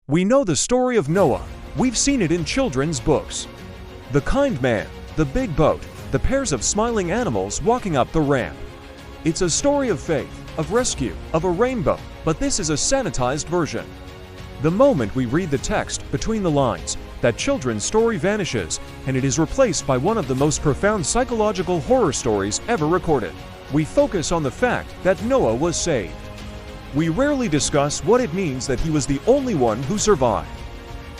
We know the story of Noah. We've seen it in children's books. The kind man, the big boat, the pairs of smiling animals walking up the ramp. It's a story of faith, of rescue, of a rainbow, but this is a sanitized version. The moment we read the text between the lines, that children's story vanishes, and it is replaced by one of the most profound psychological horror stories ever recorded. We focus on the fact that Noah was saved. We rarely discuss what it means that he was the only one who survived.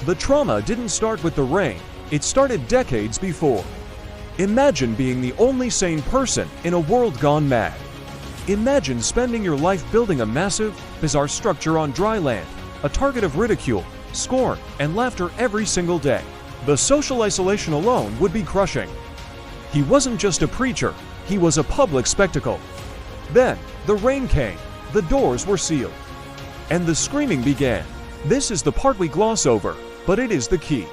The trauma didn't start with the rain, it started decades before. Imagine being the only sane person in a world gone mad. Imagine spending your life building a massive, bizarre structure on dry land, a target of ridicule, scorn, and laughter every single day. The social isolation alone would be crushing. He wasn't just a preacher, he was a public spectacle. Then, the rain came, the doors were sealed, and the screaming began. This is the part we gloss over, but it is the key.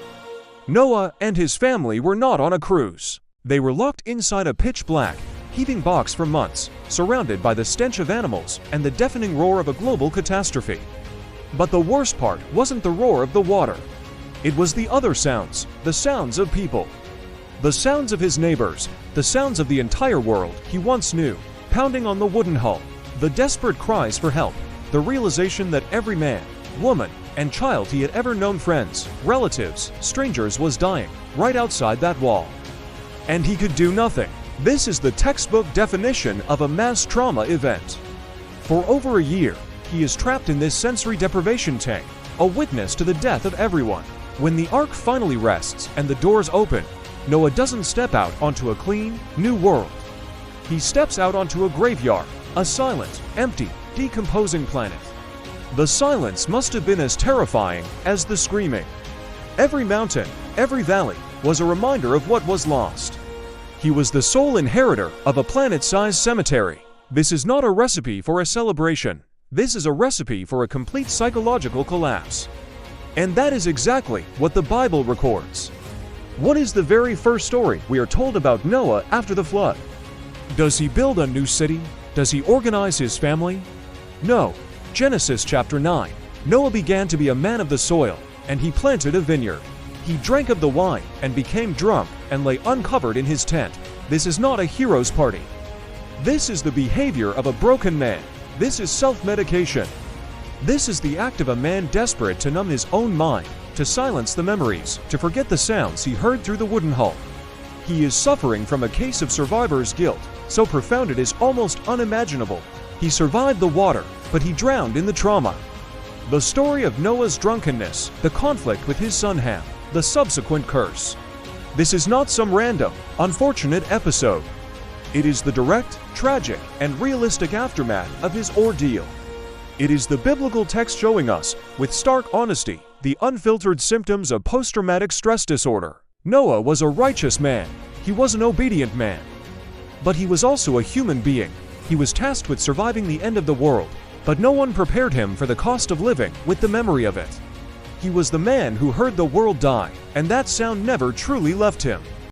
Noah and his family were not on a cruise. They were locked inside a pitch-black, heaving box for months, surrounded by the stench of animals and the deafening roar of a global catastrophe. But the worst part wasn't the roar of the water. It was the other sounds, the sounds of people. The sounds of his neighbors, the sounds of the entire world he once knew, pounding on the wooden hull. The desperate cries for help, the realization that every man, woman, and child he had ever known, friends, relatives, strangers, was dying right outside that wall. And he could do nothing. This is the textbook definition of a mass trauma event. For over a year, he is trapped in this sensory deprivation tank, a witness to the death of everyone. When the ark finally rests and the doors open, Noah doesn't step out onto a clean, new world. He steps out onto a graveyard, a silent, empty, decomposing planet. The silence must have been as terrifying as the screaming. Every mountain, every valley, was a reminder of what was lost. He was the sole inheritor of a planet-sized cemetery. This is not a recipe for a celebration. This is a recipe for a complete psychological collapse. And that is exactly what the Bible records. What is the very first story we are told about Noah after the flood? Does he build a new city? Does he organize his family? No. Genesis chapter 9. Noah began to be a man of the soil, and he planted a vineyard. He drank of the wine and became drunk and lay uncovered in his tent. This is not a hero's party. This is the behavior of a broken man. This is self-medication. This is the act of a man desperate to numb his own mind, to silence the memories, to forget the sounds he heard through the wooden hull. He is suffering from a case of survivor's guilt, so profound it is almost unimaginable. He survived the water, but he drowned in the trauma. The story of Noah's drunkenness, the conflict with his son Ham, the subsequent curse. This is not some random, unfortunate episode. It is the direct, tragic, and realistic aftermath of his ordeal. It is the biblical text showing us, with stark honesty, the unfiltered symptoms of post-traumatic stress disorder. Noah was a righteous man. He was an obedient man. But he was also a human being. He was tasked with surviving the end of the world, but no one prepared him for the cost of living with the memory of it. He was the man who heard the world die, and that sound never truly left him.